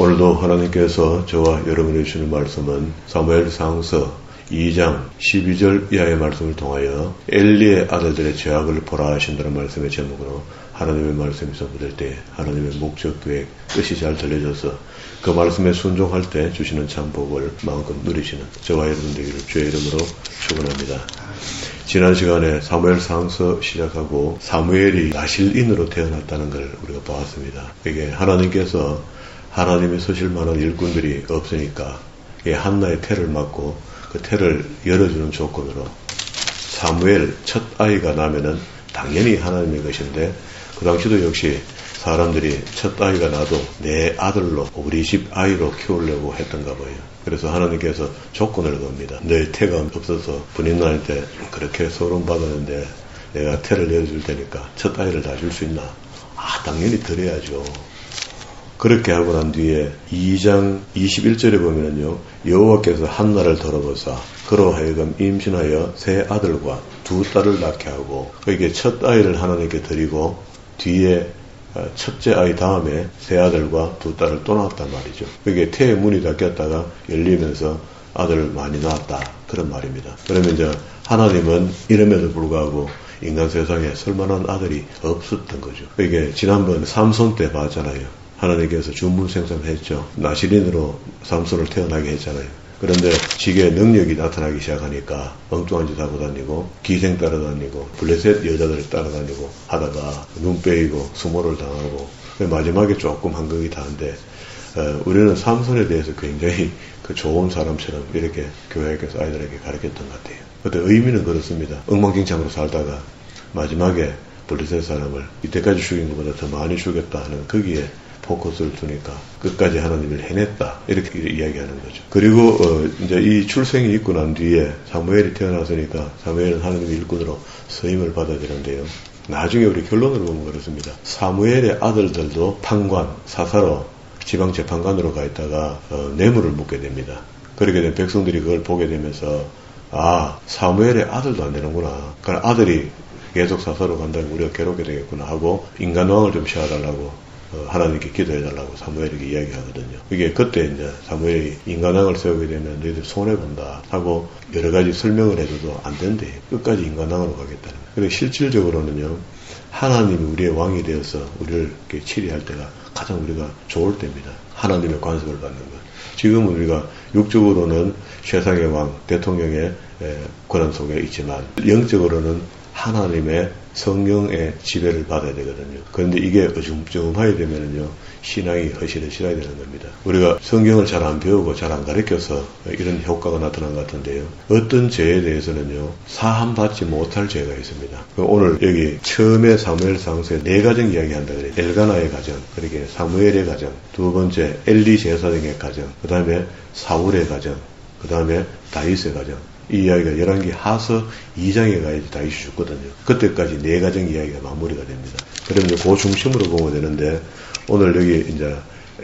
오늘도 하나님께서 저와 여러분에게 주시는 말씀은 사무엘상서 2장 12절 이하의 말씀을 통하여 엘리의 아들들의 죄악을 보라 하신다는 말씀의 제목으로 하나님의 말씀이 선포될 때 하나님의 목적, 계획, 뜻이 잘 들려져서 그 말씀에 순종할 때 주시는 참 복을 마음껏 누리시는 저와 여러분 되기를 주의 이름으로 축원합니다. 지난 시간에 사무엘상서 시작하고 사무엘이 나실인으로 태어났다는 걸 우리가 보았습니다. 이게 하나님께서 하나님이 쓰실 만한 일꾼들이 없으니까 한나의 태를 맡고 그 태를 열어주는 조건으로 사무엘 첫 아이가 나면은 당연히 하나님의 것인데 그 당시도 역시 사람들이 첫 아이가 나도 내 아들로 우리 집 아이로 키우려고 했던가 봐요. 그래서 하나님께서 조건을 겁니다. 너의 태가 없어서 분인 날 때 그렇게 소름 받았는데 내가 태를 열어줄 테니까 첫 아이를 다 줄 수 있나? 당연히 드려야죠. 그렇게 하고 난 뒤에 2장 21절에 보면은요, 여호와께서 한나를 돌아보사 그로 하여금 임신하여 세 아들과 두 딸을 낳게 하고 그에게 첫 아이를 하나님께 드리고 뒤에 첫째 아이 다음에 세 아들과 두 딸을 또 낳았단 말이죠. 그게 태의 문이 닫혔다가 열리면서 아들을 많이 낳았다, 그런 말입니다. 그러면 이제 하나님은 이름에도 불구하고 인간 세상에 쓸만한 아들이 없었던 거죠. 이게 지난번 삼손 때 봤잖아요. 하나님께서 주문생산했죠. 나실인으로 삼손을 태어나게 했잖아요. 그런데 지게 능력이 나타나기 시작하니까 엉뚱한 짓 하고 다니고 기생 따라다니고 블레셋 여자들이 따라다니고 하다가 눈 빼이고 수모를 당하고 마지막에 조금 한극이 다는데 우리는 삼손에 대해서 굉장히 그 좋은 사람처럼 이렇게 교회에서 아이들에게 가르쳤던 것 같아요. 그때 의미는 그렇습니다. 엉망진창으로 살다가 마지막에 블레셋 사람을 이때까지 죽인 것보다 더 많이 죽였다 하는 거기에 포커스를 두니까 끝까지 하나님을 해냈다, 이렇게 이야기하는 거죠. 그리고 이제 이 출생이 있고 난 뒤에 사무엘이 태어났으니까 사무엘은 하나님의 일꾼으로 서임을 받아야 되는데요. 나중에 우리 결론으로 보면 그렇습니다. 사무엘의 아들들도 판관, 사사로 지방재판관으로 가 있다가 뇌물을 묻게 됩니다. 그렇게 된 백성들이 그걸 보게 되면서 사무엘의 아들도 안 되는구나. 그러니까 아들이 계속 사사로 간다면 우리가 괴롭게 되겠구나 하고 인간왕을 좀 세워달라고 하나님께 기도해달라고 사무엘에게 이야기하거든요. 이게 그때 이제 사무엘이 인간왕을 세우게 되면 너희들 손해본다 하고 여러 가지 설명을 해줘도 안 된대. 끝까지 인간왕으로 가겠다는 거예요. 그리고 실질적으로는요, 하나님이 우리의 왕이 되어서 우리를 이렇게 치리할 때가 가장 우리가 좋을 때입니다. 하나님의 관습을 받는 것. 지금은 우리가 육적으로는 세상의 왕, 대통령의 권한 속에 있지만 영적으로는 하나님의 성령의 지배를 받아야 되거든요. 그런데 이게 어중쩡하게 되면은요, 신앙이 허실허실하게 되는 겁니다. 우리가 성경을 잘 안 배우고 잘 안 가르쳐서 이런 효과가 나타난 것 같은데요. 어떤 죄에 대해서는요, 사함받지 못할 죄가 있습니다. 오늘 여기 처음에 사무엘상서에 네 가정 이야기한다 그래요. 엘가나의 가정, 그렇게 사무엘의 가정, 두 번째 엘리 제사장의 가정, 그 다음에 사울의 가정, 그 다음에 다윗의 가정. 이 이야기가 열왕기 하서 2장에 가야지 다윗이 죽거든요. 그때까지 네 가정 이야기가 마무리가 됩니다. 그러면 이제 그 중심으로 보면 되는데, 오늘 여기 이제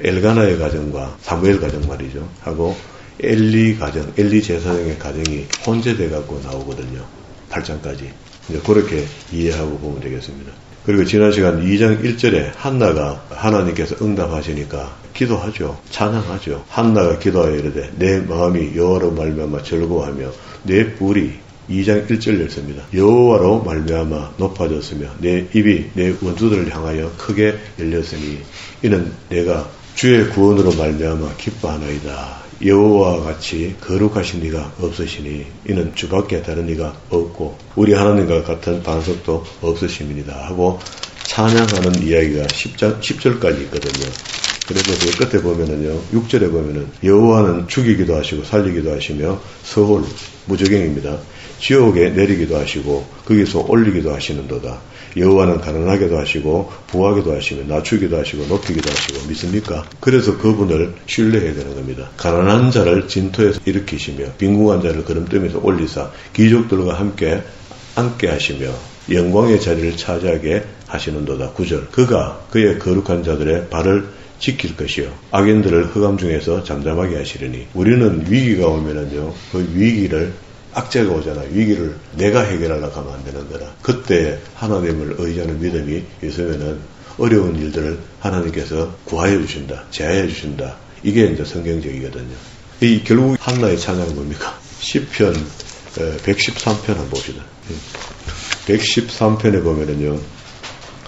엘가나의 가정과 사무엘 가정 말이죠. 하고 엘리 가정, 엘리 제사장의 가정이 혼재돼 갖고 나오거든요. 8장까지. 이제 그렇게 이해하고 보면 되겠습니다. 그리고 지난 시간 2장 1절에 한나가 하나님께서 응답하시니까 기도하죠. 찬양하죠. 한나가 기도하여 이르되 내 마음이 여호와로 말미암아 즐거워하며 내 뿔이 2장 1절 읽습니다. 여호와로 말미암아 높아졌으며 내 입이 내 원수들을 향하여 크게 열렸으니 이는 내가 주의 구원으로 말미암아 기뻐하나이다. 여호와와 같이 거룩하신 이가 없으시니 이는 주밖에 다른 이가 없고 우리 하나님과 같은 반석도 없으심이니이다 하고 찬양하는 이야기가 10절까지 있거든요. 그래서 그 끝에 보면은요, 6절에 보면은 여호와는 죽이기도 하시고 살리기도 하시며 서울 무저갱입니다. 지옥에 내리기도 하시고 거기서 올리기도 하시는도다. 여호와는 가난하게도 하시고 부하게도 하시며 낮추기도 하시고 높이기도 하시고 믿습니까? 그래서 그분을 신뢰해야 되는 겁니다. 가난한 자를 진토에서 일으키시며 빈궁한 자를 거름뜸에서 올리사 귀족들과 함께 앉게 하시며 영광의 자리를 차지하게 하시는도다. 9절 그가 그의 거룩한 자들의 발을 지킬 것이요 악인들을 흑암 중에서 잠잠하게 하시리니 우리는 위기가 오면은요 그 위기를 악재가 오잖아. 위기를 내가 해결하려고 하면 안 되는 거라. 그때 하나님을 의지하는 믿음이 있으면은 어려운 일들을 하나님께서 구하여 주신다, 제하여 주신다. 이게 이제 성경적이거든요. 이 결국 한나의 찬양은 뭡니까? 시편 113편 한번 봅시다. 113편에 보면은요,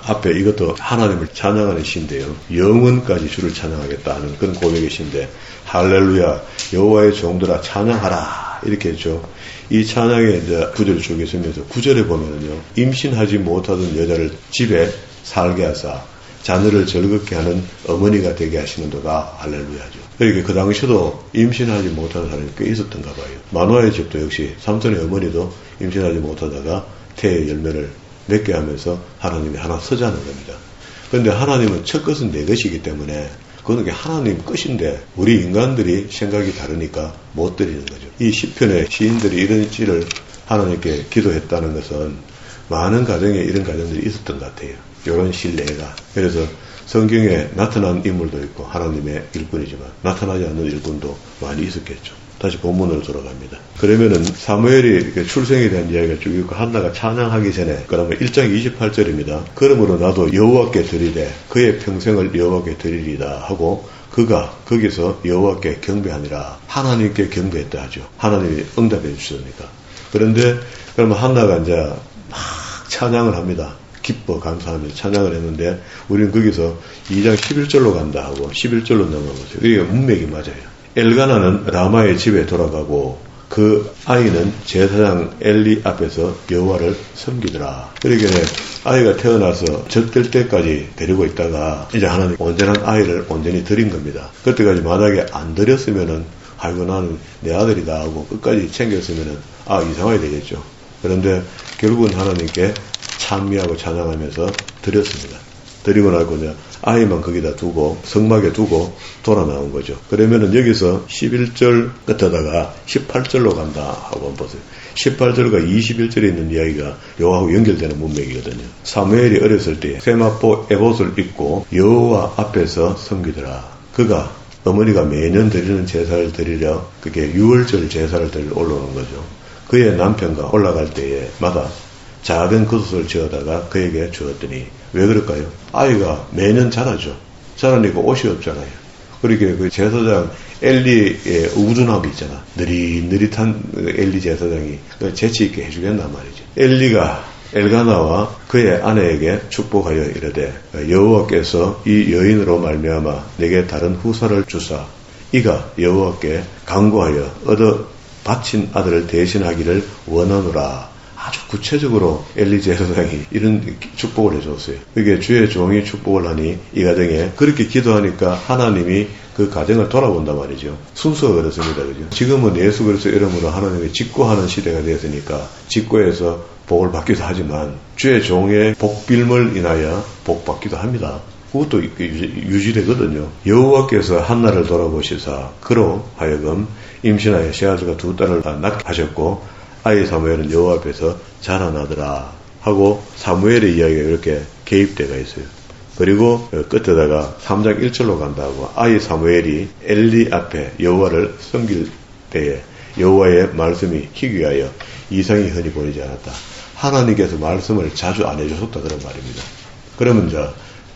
앞에 이것도 하나님을 찬양하는 시인데요. 영원까지 주를 찬양하겠다 하는 그런 고백의 시인데, 할렐루야, 여호와의 종들아 찬양하라. 이렇게 했죠. 이 찬양의 이제 구절을 쭉 있으면서 9절에 보면은요, 임신하지 못하던 여자를 집에 살게 하사 자녀를 즐겁게 하는 어머니가 되게 하시는도다. 할렐루야죠. 그러니까 그 당시도 임신하지 못하는 사람이 꽤 있었던가 봐요. 마노아의 집도 역시 삼손의 어머니도 임신하지 못하다가 태의 열매를 맺게 하면서 하나님이 하나 서자는 겁니다. 그런데 하나님은 첫 것은 내 것이기 때문에 그거는 하나님 것인데 우리 인간들이 생각이 다르니까 못 드리는 거죠. 이 시편의 시인들이 이런 시를 하나님께 기도했다는 것은 많은 가정에 이런 가정들이 있었던 것 같아요. 이런 신뢰가. 그래서 성경에 나타난 인물도 있고 하나님의 일꾼이지만 나타나지 않는 일꾼도 많이 있었겠죠. 다시 본문으로 돌아갑니다. 그러면은 사무엘이 출생에 대한 이야기가 쭉 있고 한나가 찬양하기 전에 그러면 1장 28절입니다. 그러므로 나도 여호와께 드리되 그의 평생을 여호와께 드리리다 하고 그가 거기서 여호와께 경배하니라. 하나님께 경배했다 하죠. 하나님이 응답해 주시니까. 그런데 그러면 한나가 이제 막 찬양을 합니다. 기뻐 감사하면서 찬양을 했는데 우리는 거기서 2장 11절로 간다 하고 11절로 넘어가보세요. 이게 문맥이 맞아요. 엘가나는 라마의 집에 돌아가고 그 아이는 제사장 엘리 앞에서 여호와를 섬기더라. 그러니까 아이가 태어나서 젖될 때까지 데리고 있다가 이제 하나님 온전한 아이를 온전히 드린 겁니다. 그때까지 만약에 안 드렸으면은 아이고 나는 내 아들이다 하고 끝까지 챙겼으면은 이상하게 되겠죠. 그런데 결국은 하나님께 찬미하고 찬양하면서 드렸습니다. 드리고 나고 이제 아이만 거기다 두고 성막에 두고 돌아 나온 거죠. 그러면은 여기서 11절 끝에다가 18절로 간다 하고 한번 보세요. 18절과 21절에 있는 이야기가 여호와하고 연결되는 문맥이거든요. 사무엘이 어렸을 때 세마포 에봇을 입고 여호와 앞에서 섬기더라. 그가 어머니가 매년 드리는 제사를 드리려 그게 6월절 제사를 드리러 올라오는 거죠. 그의 남편과 올라갈 때에마다 작은 겉옷을 지어다가 그에게 주었더니 왜 그럴까요? 아이가 매년 자라죠. 자라니까 옷이 없잖아요. 그러니까 그 제사장 엘리의 우둔함이 있잖아. 느릿느릿한 엘리 제사장이 재치 있게 해주겠단 말이죠. 엘리가 엘가나와 그의 아내에게 축복하여 이르되 여호와께서 이 여인으로 말미암아 내게 다른 후사를 주사 이가 여호와께 간구하여 얻어 바친 아들을 대신하기를 원하노라. 아주 구체적으로 엘리 제사장이 이런 축복을 해줬어요. 이게 주의 종이 축복을 하니 이 가정에 그렇게 기도하니까 하나님이 그 가정을 돌아본단 말이죠. 순서가 그렇습니다. 그죠? 지금은 예수 그리스도 이름으로 하나님이 직구하는 시대가 되었으니까 직구해서 복을 받기도 하지만 주의 종의 복빌물 인하여 복 받기도 합니다. 그것도 유지되거든요. 여호와께서 한나를 돌아보시사 그로 하여금 임신하여 세 아들과 두 딸을 낳게 하셨고 아이 사무엘은 여호와 앞에서 자라나더라 하고 사무엘의 이야기가 이렇게 개입되어 있어요. 그리고 끝에다가 3장 1절로 간다고 아이 사무엘이 엘리 앞에 여호와를 섬길 때에 여호와의 말씀이 희귀하여 이상이 흔히 보이지 않았다. 하나님께서 말씀을 자주 안 해주셨다 그런 말입니다. 그러면 이제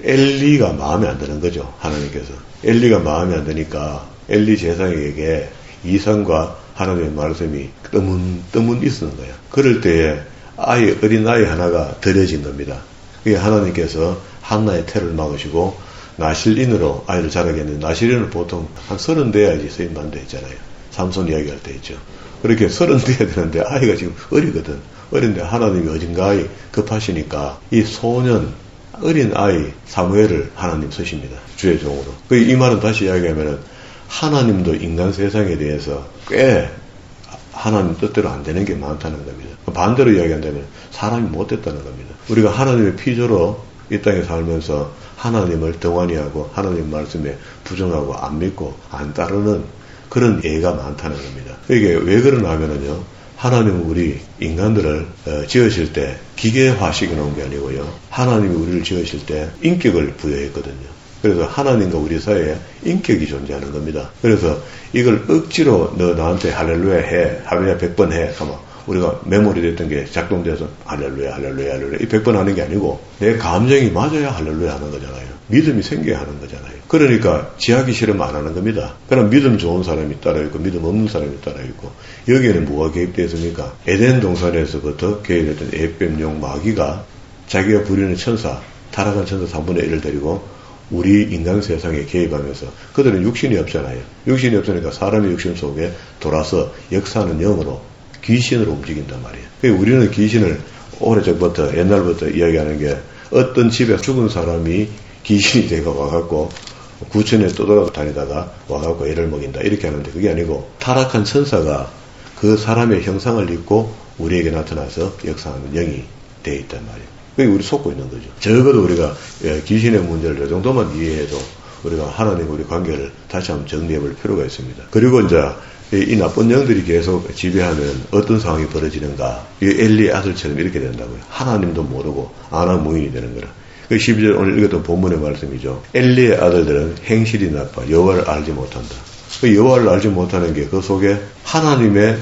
엘리가 마음에 안 드는 거죠. 하나님께서. 엘리가 마음에 안 드니까 엘리 제사장에게 이상과 하나님의 말씀이 뜨문 있었는 거예요. 그럴 때에 어린 아이 하나가 드려진 겁니다. 그게 하나님께서 한나의 태를 막으시고 나실인으로 아이를 자라게 했는데 나실인은 보통 한 30 돼야지 서임반도 했잖아요. 삼손 이야기할 때 있죠. 그렇게 30 돼야 되는데 아이가 지금 어리거든. 어린데 하나님이 어딘가에 급하시니까 이 소년 어린 아이 사무엘을 하나님 쓰십니다. 주의 종으로. 이 말은 다시 이야기하면은 하나님도 인간 세상에 대해서 꽤 하나님 뜻대로 안 되는 게 많다는 겁니다. 반대로 이야기한다면 사람이 못됐다는 겁니다. 우리가 하나님의 피조로 이 땅에 살면서 하나님을 덩환이하고 하나님 말씀에 부정하고 안 믿고 안 따르는 그런 예가 많다는 겁니다. 이게 왜 그러나 하면은요. 하나님은 우리 인간들을 지으실 때 기계화시켜 놓은 게 아니고요. 하나님이 우리를 지으실 때 인격을 부여했거든요. 그래서 하나님과 우리 사이에 인격이 존재하는 겁니다. 그래서 이걸 억지로 너 나한테 할렐루야 해, 할렐루야 100번 해 하면 우리가 메모리 됐던 게 작동돼서 할렐루야 할렐루야 할렐루야 이 100번 하는 게 아니고 내 감정이 맞아야 할렐루야 하는 거잖아요. 믿음이 생겨야 하는 거잖아요. 그러니까 지하기 싫으면 안 하는 겁니다. 그럼 믿음 좋은 사람이 따라 있고 믿음 없는 사람이 따라 있고 여기에는 뭐가 개입되어 있습니까? 에덴 동산에서부터 개입했던 에뱀용 마귀가 자기가 부리는 천사 타락한 천사 3분의 1을 데리고 우리 인간 세상에 개입하면서 그들은 육신이 없잖아요. 육신이 없으니까 사람의 육신 속에 돌아서 역사하는 영으로 귀신으로 움직인단 말이에요. 그러니까 우리는 귀신을 오래전부터 옛날부터 이야기하는 게 어떤 집에 죽은 사람이 귀신이 되고 와갖고 구천에 떠돌아다니다가 와갖고 애를 먹인다 이렇게 하는데 그게 아니고 타락한 천사가 그 사람의 형상을 입고 우리에게 나타나서 역사하는 영이 되어 있단 말이에요. 그게 우리 속고 있는 거죠. 적어도 우리가 귀신의 문제를 저 정도만 이해해도 우리가 하나님 우리 관계를 다시 한번 정리해 볼 필요가 있습니다. 그리고 이제 이 나쁜 영들이 계속 지배하면 어떤 상황이 벌어지는가. 이 엘리의 아들처럼 이렇게 된다고요. 하나님도 모르고 아나무인이 되는 거라. 그 12절 오늘 읽었던 본문의 말씀이죠. 엘리의 아들들은 행실이 나빠 여호와를 알지 못한다. 그 여호와를 알지 못하는 게 그 속에 하나님의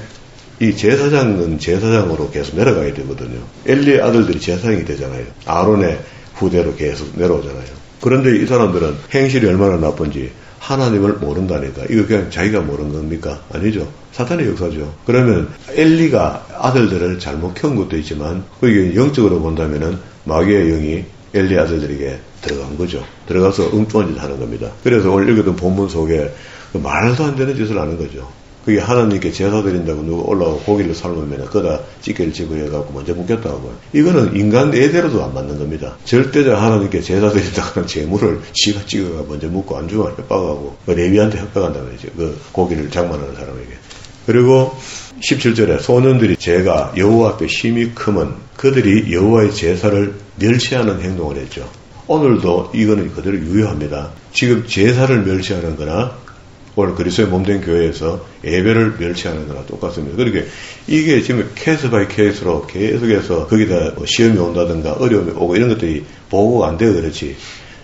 이 제사장은 제사장으로 계속 내려가야 되거든요. 엘리의 아들들이 제사장이 되잖아요. 아론의 후대로 계속 내려오잖아요. 그런데 이 사람들은 행실이 얼마나 나쁜지 하나님을 모른다니까. 이거 그냥 자기가 모르는 겁니까? 아니죠. 사탄의 역사죠. 그러면 엘리가 아들들을 잘못 키운 것도 있지만 그게 영적으로 본다면은 마귀의 영이 엘리 아들들에게 들어간 거죠. 들어가서 엉뚱한 짓 하는 겁니다. 그래서 오늘 읽었던 본문 속에 말도 안 되는 짓을 하는 거죠. 그게 하나님께 제사 드린다고 누가 올라가고 고기를 삶으면 그다 찌개를 집어해갖고 먼저 묵겠다고. 이거는 인간 애대로도 안 맞는 겁니다. 절대적 하나님께 제사 드린다고 하는 재물을 지가 찍어가 먼저 묵고 안 주면 협박하고 레위한테 협박한다고 했죠. 그 고기를 장만하는 사람에게. 그리고 17절에 소년들이 제가 여호와 앞에 심히 크면 그들이 여호와의 제사를 멸시하는 행동을 했죠. 오늘도 이거는 그대로 유효합니다. 지금 제사를 멸시하는 거나 오늘 그리스도의 몸된 교회에서 예배를 멸시하는 거나 똑같습니다. 그러니까 이게 지금 케이스 바이 케이스로 계속해서 거기다 시험이 온다든가 어려움이 오고 이런 것들이 보고가 안 돼요. 그렇지.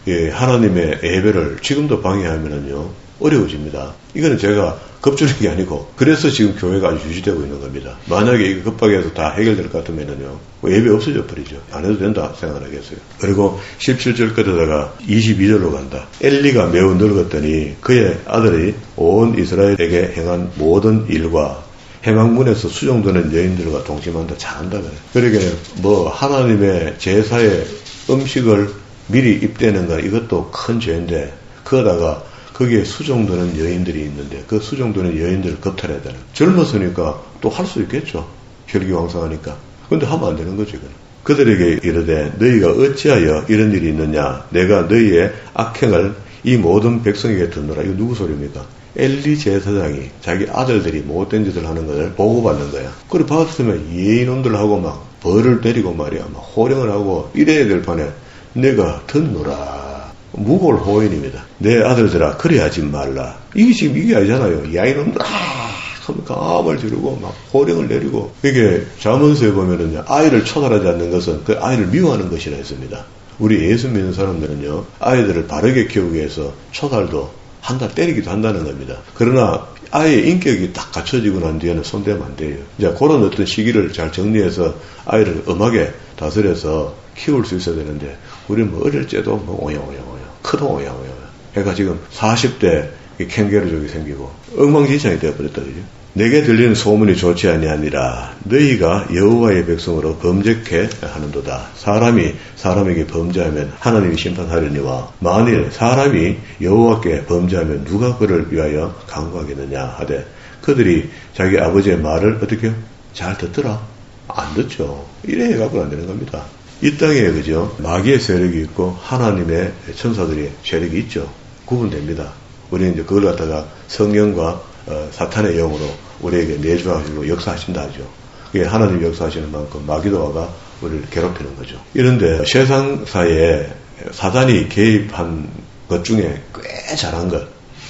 예, 하나님의 예배를 지금도 방해하면은요 어려워집니다. 이거는 제가 겁주는 게 아니고 그래서 지금 교회가 아주 유지되고 있는 겁니다. 만약에 이거 급하게 해서 다 해결될 것 같으면은요 예배 없어져 버리죠. 안 해도 된다 생각을 하겠어요. 그리고 17절 끝에다가 22절로 간다. 엘리가 매우 늙었더니 그의 아들이 온 이스라엘에게 행한 모든 일과 해망문에서 수종되는 여인들과 동침한다. 잘한다 그래. 그러게 뭐 하나님의 제사의 음식을 미리 입대는 건 이것도 큰 죄인데 그거다가 거기에 수종되는 여인들이 있는데 그 수종되는 여인들을 겁탈해야 되는. 젊었으니까 또 할 수 있겠죠. 혈기왕성하니까. 근데 하면 안 되는 거죠. 이거는. 그들에게 이르되 너희가 어찌하여 이런 일이 있느냐. 내가 너희의 악행을 이 모든 백성에게 듣노라. 이거 누구 소리입니까? 엘리 제사장이 자기 아들들이 못된 짓을 하는 것을 보고받는 거야. 그래 받았으면 예인원들하고 막 벌을 때리고 말이야. 막 호령을 하고 이래야 될 판에 내가 듣노라. 무골 호인입니다. 내 아들들아 그래 하지 말라. 이게 지금 이게 아니잖아요. 야인놈들 하면 감을 지르고 막 호령을 내리고. 이게 잠언서에 보면은요 아이를 처벌하지 않는 것은 그 아이를 미워하는 것이라 했습니다. 우리 예수 믿는 사람들은요 아이들을 바르게 키우기 위해서 초달도 한다 때리기도 한다는 겁니다. 그러나 아이의 인격이 딱 갖춰지고 난 뒤에는 손대면 안 돼요. 이제 그런 어떤 시기를 잘 정리해서 아이를 엄하게 다스려서 키울 수 있어야 되는데 우리는 뭐 어릴 때도 뭐 오야오야오야 크도 오야오야. 그러니까 지금 40대 캥게루족이 생기고 엉망진창이 되어버렸다 그죠. 내게 들리는 소문이 좋지 아니하니라. 너희가 여호와의 백성으로 범죄케 하는도다. 사람이 사람에게 범죄하면 하나님이 심판하려니와 만일 사람이 여호와께 범죄하면 누가 그를 위하여 강구하겠느냐 하되 그들이 자기 아버지의 말을 어떻게 잘 듣더라. 안 듣죠. 이래 해갖고는 안 되는 겁니다. 이 땅에 그죠 마귀의 세력이 있고 하나님의 천사들의 세력이 있죠. 구분됩니다. 우리는 이제 그걸 갖다가 성령과 사탄의 영으로 우리에게 내주하시고 역사하신다 하죠. 그게 하나님 역사하시는 만큼 마귀도 와가 우리를 괴롭히는 거죠. 이런데 세상사에 사단이 개입한 것 중에 꽤 잘한 것,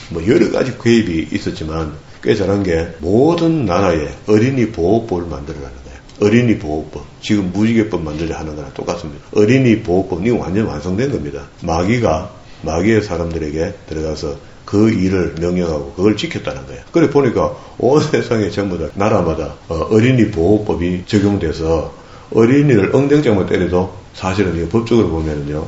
뭐 여러 가지 개입이 있었지만 꽤 잘한 게 모든 나라에 어린이 보호법을 만들어라는 거예요. 어린이 보호법. 지금 무지개법 만들자 하는 거랑 똑같습니다. 어린이 보호법, 이거 완전 완성된 겁니다. 마귀의 사람들에게 들어가서 그 일을 명령하고 그걸 지켰다는 거예요. 그래 보니까 온 세상에 전부 다 나라마다 어린이 보호법이 적용돼서 어린이를 엉덩장만 때려도 사실은 이게 법적으로 보면은요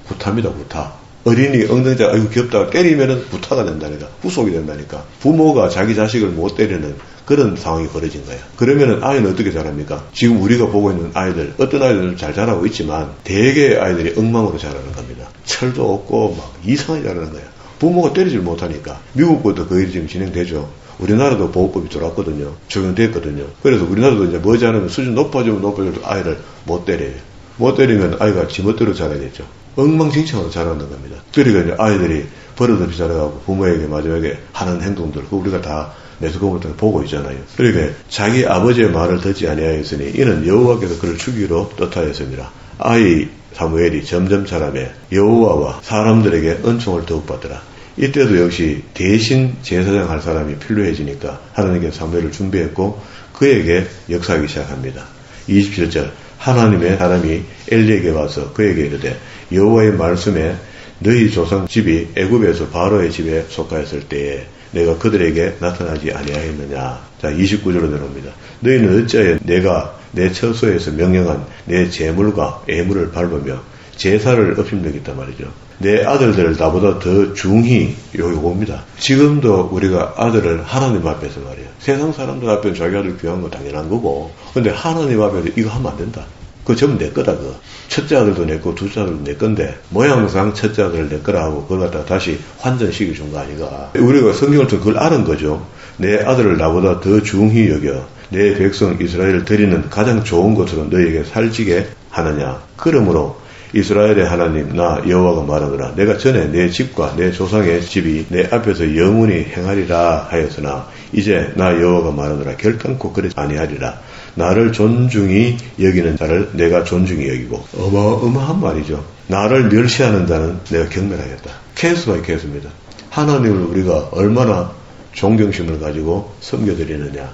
구타입니다. 구타. 어린이 엉덩장 아이고 귀엽다가 때리면은 구타가 된다니까. 후속이 된다니까. 부모가 자기 자식을 못 때리는 그런 상황이 벌어진 거예요. 그러면은 아이는 어떻게 자랍니까? 지금 우리가 보고 있는 아이들, 어떤 아이들은 잘 자라고 있지만 대개 아이들이 엉망으로 자라는 겁니다. 철도 없고 막 이상하게 자라는 거예요. 부모가 때리질 못하니까. 미국보다 그 일이 지금 진행되죠. 우리나라도 보호법이 들어왔거든요. 적용됐거든요. 그래서 우리나라도 이제 머지않으면 수준 높아지면 높아질수록 아이를 못 때려요. 못 때리면 아이가 지멋대로 자라겠죠. 엉망진창으로 자라는 겁니다. 그러니까 이제 아이들이 버릇없이 자라가고 부모에게 마지막에 하는 행동들, 그거 우리가 다 매스컴을 통해 보고 있잖아요. 그러니까 자기 아버지의 말을 듣지 아니하였으니 이는 여호와께서 그를 죽이기로 뜻하였습니다. 아이 사무엘이 점점 자라며 여호와와 사람들에게 은총을 더욱 받더라. 이때도 역시 대신 제사장 할 사람이 필요해지니까 하나님께서 사무엘을 준비했고 그에게 역사하기 시작합니다. 27절 하나님의 사람이 엘리에게 와서 그에게 이르되 여호와의 말씀에 너희 조상 집이 애굽에서 바로의 집에 속하였을 때에 내가 그들에게 나타나지 아니하였느냐. 자 29절로 내려옵니다. 너희는 어찌하여 내가 내 처소에서 명령한 내 제물과 애물을 밟으며 제사를 업힘여겼단 말이죠. 내 아들들을 나보다 더 중히 요구합니다. 지금도 우리가 아들을 하나님 앞에서 말이에요. 세상 사람들 앞에서 자기 아들 귀한 건 당연한 거고 근데 하나님 앞에서 이거 하면 안 된다. 그거 전부 내 거다. 그거. 첫째 아들도 내 거, 둘째 아들도 내 건데 모양상 첫째 아들을 내 거라 하고 그걸 갖다가 다시 환전시켜 준 거 아니가. 우리가 성경을 통해 그걸 아는 거죠. 내 아들을 나보다 더 중히 여겨 내 백성 이스라엘을 드리는 가장 좋은 것으로 너희에게 살찌게 하느냐. 그러므로 이스라엘의 하나님 나 여호와가 말하노라. 내가 전에 내 집과 내 조상의 집이 내 앞에서 영원히 행하리라 하였으나 이제 나 여호와가 말하노라. 결단코 그러지 아니하리라. 나를 존중히 여기는 자를 내가 존중히 여기고. 어마어마한 말이죠. 나를 멸시하는 자는 내가 경멸하겠다. 케이스 바이 케이스입니다. 하나님을 우리가 얼마나 존경심을 가지고 섬겨드리느냐,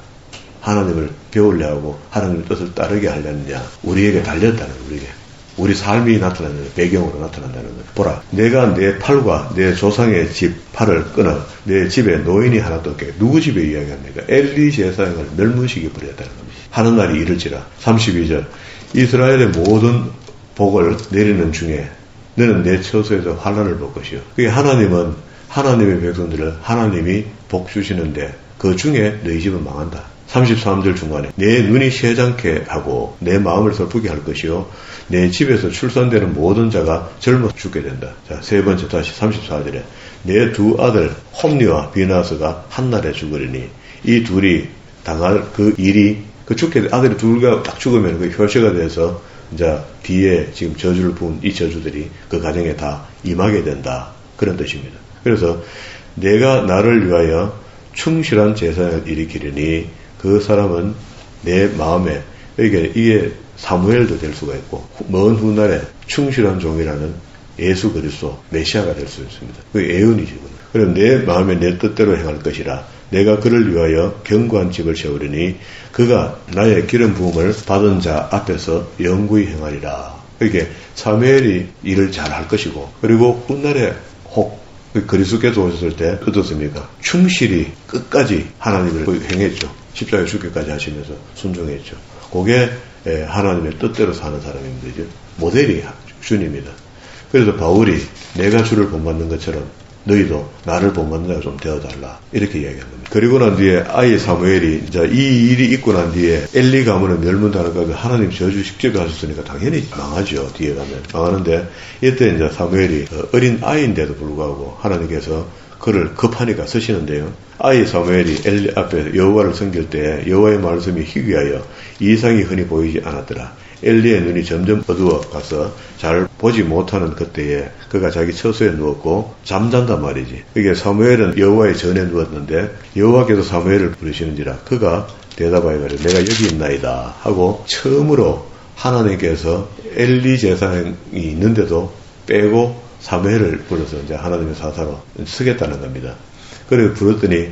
하나님을 배우려 하고 하나님의 뜻을 따르게 하려느냐, 우리에게 달렸다는 우리에게. 우리 삶이 나타나는 배경으로 나타난다는 거예요. 보라, 내가 내 팔과 내 조상의 집 팔을 끊어 내 집에 노인이 하나도 없게. 누구 집에 이야기합니까? 엘리 제사장을 멸문시켜 버렸다는 겁니다. 하는 날이 이를지라. 32절 이스라엘의 모든 복을 내리는 중에 너는 내 처소에서 환난을 볼 것이요. 그게 하나님은 하나님의 백성들을 하나님이 복 주시는데 그 중에 너희 집은 망한다. 33절 중간에 내 눈이 시해장케 하고 내 마음을 슬프게 할 것이요 내 집에서 출산되는 모든 자가 젊어 죽게 된다. 자, 세 번째 다시 34절에 내 두 아들 홈니와 비나스가 한날에 죽으리니 이 둘이 당할 그 일이 그 죽게 아들이 둘가 딱 죽으면 그 효시가 돼서 이제 뒤에 지금 저주를 부은 이 저주들이 그 가정에 다 임하게 된다. 그런 뜻입니다. 그래서 내가 나를 위하여 충실한 제사를 일으키려니 그 사람은 내 마음에 이게 사무엘도 될 수가 있고 먼 훗날에 충실한 종이라는 예수 그리스도 메시아가 될 수 있습니다. 그게 예언이지군요. 그럼 내 마음에 내 뜻대로 행할 것이라 내가 그를 위하여 견고한 집을 세우리니 그가 나의 기름 부음을 받은 자 앞에서 영구히 행하리라. 이렇게 사무엘이 일을 잘 할 것이고 그리고 훗날에 혹 그리스도께서 오셨을 때 어떻습니까? 충실히 끝까지 하나님을 행했죠. 십자가에 죽기까지 하시면서 순종했죠. 그게 하나님의 뜻대로 사는 사람입니다. 모델이 주님이다. 그래서 바울이 내가 주를 본받는 것처럼 너희도 나를 본받는 자가 좀 되어달라. 이렇게 이야기한 겁니다. 그리고 난 뒤에 아이 사무엘이 이제 이 일이 있고 난 뒤에 엘리 가문은 멸문당할까 하나님 저주 직접 하셨으니까 당연히 망하죠. 뒤에 가면 망하는데 이때 이제 사무엘이 어린 아이인데도 불구하고 하나님께서 그를 급하니까 쓰시는데요. 아이 사무엘이 엘리 앞에 여호와를 섬길 때 여호와의 말씀이 희귀하여 이상이 흔히 보이지 않았더라. 엘리의 눈이 점점 어두워 가서 잘 보지 못하는 그때에 그가 자기 처소에 누웠고 잠잔단 말이지. 이게 사무엘은 여호와의 전에 누웠는데 여호와께서 사무엘을 부르시는지라 그가 대답하여 가지고 내가 여기 있나이다 하고 처음으로 하나님께서 엘리 제사장이 있는데도 빼고 사무엘을 불러서 이제 하나님의 사사로 쓰겠다는 겁니다. 그리고 부르더니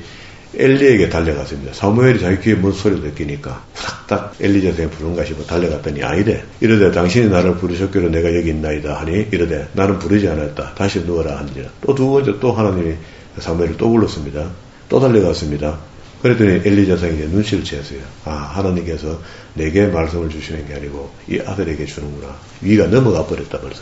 엘리에게 달려갔습니다. 사무엘이 자기 귀에 뭔 소리 느끼니까 후닥닥 엘리 제사장이 부른가 싶어 달려갔더니 아니래. 이르되 당신이 나를 부르셨기로 내가 여기 있나이다 하니 이르되 나는 부르지 않았다. 다시 누워라 하니라. 또 두 번째 또 하나님이 사무엘을 또 불렀습니다. 또 달려갔습니다. 그랬더니 엘리 제사장이 눈치를 챘어요. 아, 하나님께서 내게 말씀을 주시는 게 아니고 이 아들에게 주는구나. 위가 넘어가 버렸다 벌써.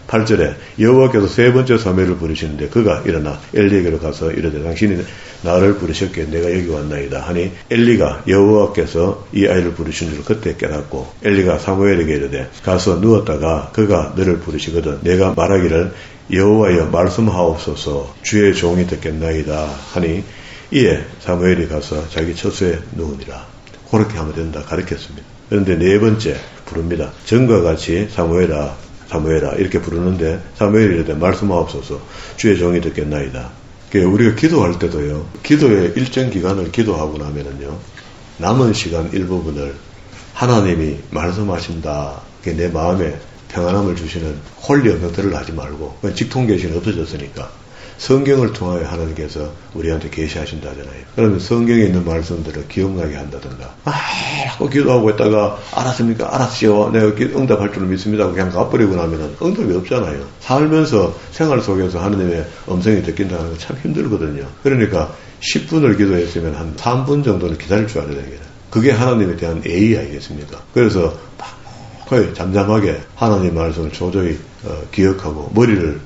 8절에 여호와께서 세 번째 사무엘을 부르시는데 그가 일어나 엘리에게로 가서 이르되 당신이 나를 부르셨기에 내가 여기 왔나이다 하니 엘리가 여호와께서 이 아이를 부르신 줄 그때 깨닫고 엘리가 사무엘에게 이르되 가서 누웠다가 그가 너를 부르시거든 내가 말하기를 여호와여 말씀하옵소서 주의 종이 듣겠나이다 하니 이에 사무엘이 가서 자기 처소에 누우니라. 그렇게 하면 된다 가르쳤습니다. 그런데 네 번째 부릅니다. 전과 같이 사무엘아 이렇게 부르는데 사무엘이 이르되 말씀하옵소서 주의 종이 듣겠나이다. 우리가 기도할 때도요. 기도의 일정 기간을 기도하고 나면은요. 남은 시간 일부분을 하나님이 말씀하신다. 내 마음에 평안함을 주시는 홀리 없는 들을 하지 말고 직통계시는 없어졌으니까 성경을 통하여 하나님께서 우리한테 계시하신다 하잖아요. 그러면 성경에 있는 말씀들을 기억나게 한다든가 자꾸 기도하고 있다가 알았습니까? 알았지요. 내가 응답할 줄 믿습니다. 그냥 가버리고 나면 응답이 없잖아요. 살면서 생활 속에서 하나님의 음성이 듣긴다는 건 참 힘들거든요. 그러니까 10분을 기도했으면 한 3분 정도는 기다릴 줄 알아야 되겠다. 그게 하나님에 대한 예의 아니겠습니까? 그래서 거의 잠잠하게 하나님 말씀을 조조히 기억하고 머리를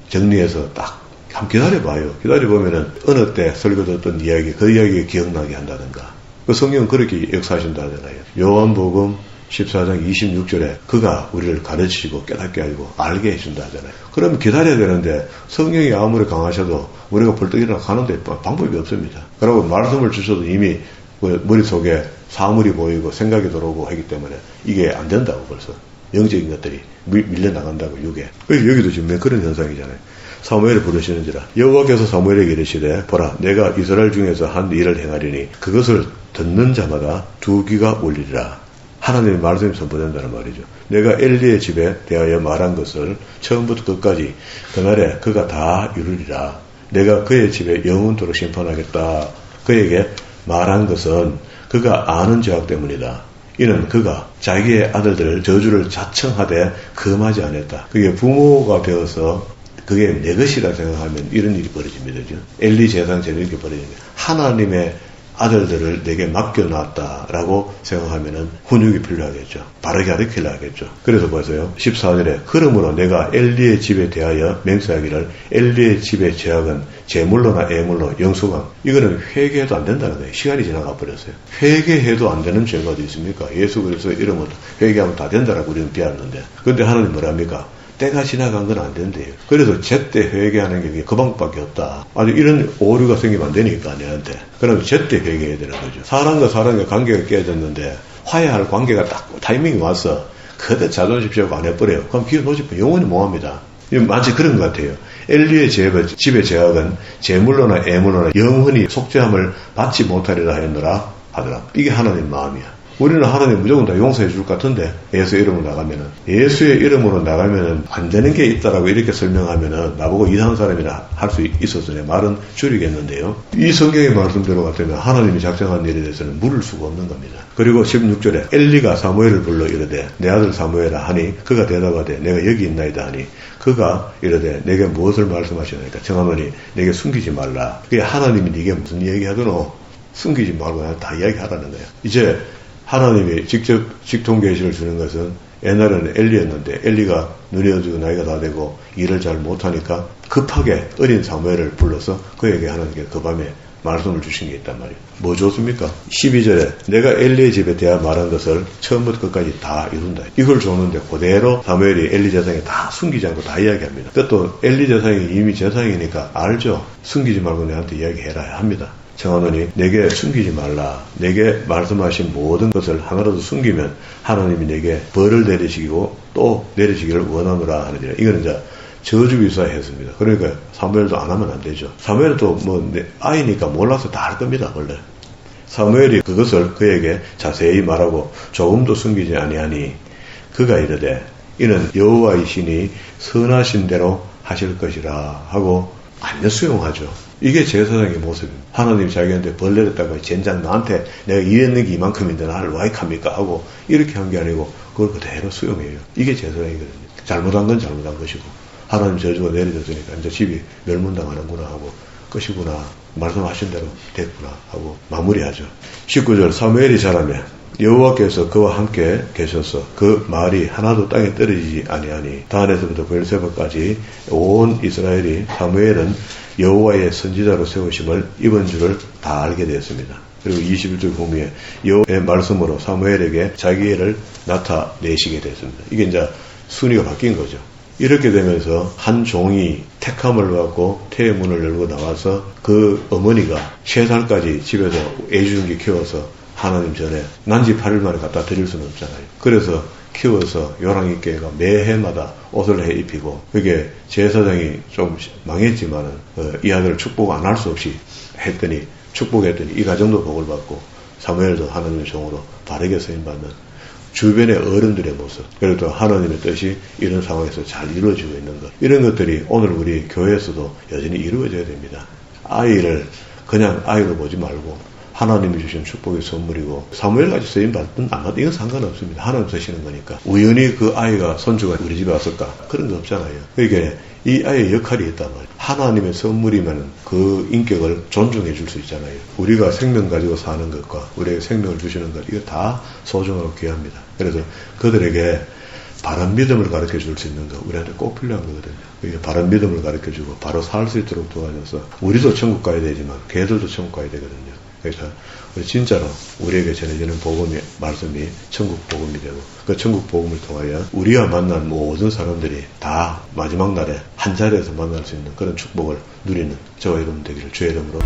정리해서 딱 한번 기다려봐요. 기다려보면은 어느 때 설교 듣던 이야기, 그 이야기가 기억나게 한다든가. 그 성경은 그렇게 역사하신다 하잖아요. 요한복음 14장 26절에 그가 우리를 가르치시고 깨닫게 하고 알게 해준다 하잖아요. 그러면 기다려야 되는데 성경이 아무리 강하셔도 우리가 벌떡 일어나 가는데 방법이 없습니다. 그리고 말씀을 주셔도 이미 머릿속에 사물이 보이고 생각이 들어오고 하기 때문에 이게 안 된다고 벌써. 영적인 것들이 밀려나간다고 육에. 여기도 지금 그런 현상이잖아요. 사무엘을 부르시는지라 여호와께서 사무엘에게 이르시되 보라 내가 이스라엘 중에서 한 일을 행하리니 그것을 듣는 자마다 두 귀가 울리리라. 하나님의 말씀이 선포된다는 말이죠. 내가 엘리의 집에 대하여 말한 것을 처음부터 끝까지 그날에 그가 다 이루리라. 내가 그의 집에 영원토록 심판하겠다. 그에게 말한 것은 그가 아는 죄악 때문이다. 이는 그가 자기의 아들들을 저주를 자청하되 금하지 않았다. 그게 부모가 되어서 그게 내 것이라 생각하면 이런 일이 벌어집니다. 엘리 제사장처럼 이렇게 벌어집니다. 하나님의 아들들을 내게 맡겨놨다라고 생각하면은 훈육이 필요하겠죠. 바르게 가르치려 하겠죠. 그래서 보세요. 14절에 그러므로 내가 엘리의 집에 대하여 맹세하기를 엘리의 집의 죄악은 제물로나 애물로 영수강 이거는 회개해도 안 된다는 거예요. 시간이 지나가 버렸어요. 회개해도 안 되는 죄가 어디 있습니까? 예수 그리스도 이름으로 회개하면 다 된다라고 우리는 비하는데 그런데 하나님 뭐랍니까? 때가 지나간 건 안 된대요. 그래서 제때 회개하는 게 그 방법밖에 없다. 아주 이런 오류가 생기면 안 되니까 내한테. 그러면 제때 회개해야 되는 거죠. 사람과 사람의 관계가 깨졌는데 화해할 관계가 딱 타이밍이 왔어. 그때 자존심 세우고 안 해버려요. 그럼 기회 놓치면 영원히 뭐합니다. 마치 그런 것 같아요. 엘리의 집의 죄악은 제물로나 애물로나 영원히 속죄함을 받지 못하리라 하였노라 하더라. 이게 하나님 마음이야. 우리는 하나님 무조건 다 용서해 줄 것 같은데 예수의 이름으로 나가면은 예수의 이름으로 나가면은 안 되는 게 있다라고 이렇게 설명하면은 나보고 이상한 사람이라 할 수 있어서 내 말은 줄이겠는데요. 이 성경의 말씀대로 같으면 하나님이 작정한 일에 대해서는 물을 수가 없는 겁니다. 그리고 16절에 엘리가 사무엘을 불러 이르되 내 아들 사무엘아 하니 그가 대답하되 내가 여기 있나이다 하니 그가 이르되 내게 무엇을 말씀하시나이까 청하노니 내게 숨기지 말라. 그게 하나님이 네게 무슨 얘기하더노 숨기지 말고 그냥 다 이야기하라는 거예요. 이제 하나님이 직접 직통계시를 주는 것은 옛날에는 엘리였는데 엘리가 눈이 어두고 나이가 다 되고 일을 잘 못하니까 급하게 어린 사무엘을 불러서 그에게 하나님께 그 밤에 말씀을 주신 게 있단 말이에요. 뭐 좋습니까? 12절에 내가 엘리의 집에 대하여 말한 것을 처음부터 끝까지 다 이룬다. 이걸 줬는데 그대로 사무엘이 엘리 제사장에 다 숨기지 않고 다 이야기합니다. 그것도 엘리 제사장이 이미 제사장이니까 알죠. 숨기지 말고 내한테 이야기해라 합니다. 청하노니 내게 숨기지 말라. 내게 말씀하신 모든 것을 하나라도 숨기면 하나님이 내게 벌을 내리시고 또 내리시기를 원하노라 하느니라. 이거는 이제 저주기사했습니다. 그러니까 사무엘도 안 하면 안 되죠. 사무엘도 뭐 아이니까 몰라서 다 할 겁니다. 원래 사무엘이 그것을 그에게 자세히 말하고 조금도 숨기지 아니하니 그가 이르되 이는 여호와이시니 선하신 대로 하실 것이라 하고 완전 수용하죠. 이게 제사장의 모습입니다. 하나님이 자기한테 벌 내렸다고 젠장 나한테 내가 이랬는 게 이만큼인데 나를 와익합니까 하고 이렇게 한 게 아니고 그걸 그대로 수용해요. 이게 제사장이거든요. 잘못한 건 잘못한 것이고 하나님 저주가 내려졌으니까 이제 집이 멸문당하는구나 하고 끝이구나. 말씀하신 대로 됐구나 하고 마무리하죠. 19절 사무엘이 자라며 여호와께서 그와 함께 계셔서 그 말이 하나도 땅에 떨어지지 아니하니 단에서부터 베르세바까지 온 이스라엘이 사무엘은 여호와의 선지자로 세우심을 입은 줄을 다 알게 되었습니다. 그리고 21절 보면 여호와의 말씀으로 사무엘에게 자기 애를 나타내시게 됐습니다. 이게 이제 순위가 바뀐 거죠. 이렇게 되면서 한 종이 택함을 받고 태의 문을 열고 나와서 그 어머니가 3살까지 집에서 애주중기 키워서 하나님 전에 난지 8일 만에 갖다 드릴 수는 없잖아요. 그래서 키워서 요랑 있게 매해마다 옷을 해 입히고, 그게 제사장이 좀 망했지만은 이 아들을 축복 안 할 수 없이 했더니, 축복했더니 이 가정도 복을 받고 사무엘도 하나님의 종으로 바르게 쓰임받는 주변의 어른들의 모습, 그래도 하나님의 뜻이 이런 상황에서 잘 이루어지고 있는 것, 이런 것들이 오늘 우리 교회에서도 여전히 이루어져야 됩니다. 아이를 그냥 아이로 보지 말고 하나님이 주신 축복의 선물이고, 사무엘같이 쓰임받든 안 받든 이건 상관없습니다. 하나님 쓰시는 거니까. 우연히 그 아이가 손주가 우리 집에 왔을까? 그런 거 없잖아요. 그러니까 이 아이의 역할이 있단 말이에요. 하나님의 선물이면 그 인격을 존중해 줄 수 있잖아요. 우리가 생명 가지고 사는 것과 우리에게 생명을 주시는 것, 이거 다 소중하고 귀합니다. 그래서 그들에게 바른 믿음을 가르쳐 줄 수 있는 거 우리한테 꼭 필요한 거거든요. 바른 믿음을 가르쳐 주고 바로 살 수 있도록 도와줘서 우리도 천국 가야 되지만 걔들도 천국 가야 되거든요. 그래서 우리 진짜로 우리에게 전해지는 복음의 말씀이 천국 복음이 되고, 그 천국 복음을 통하여 우리와 만난 모든 사람들이 다 마지막 날에 한 자리에서 만날 수 있는 그런 축복을 누리는 저와 여러분 되기를 주의 이름으로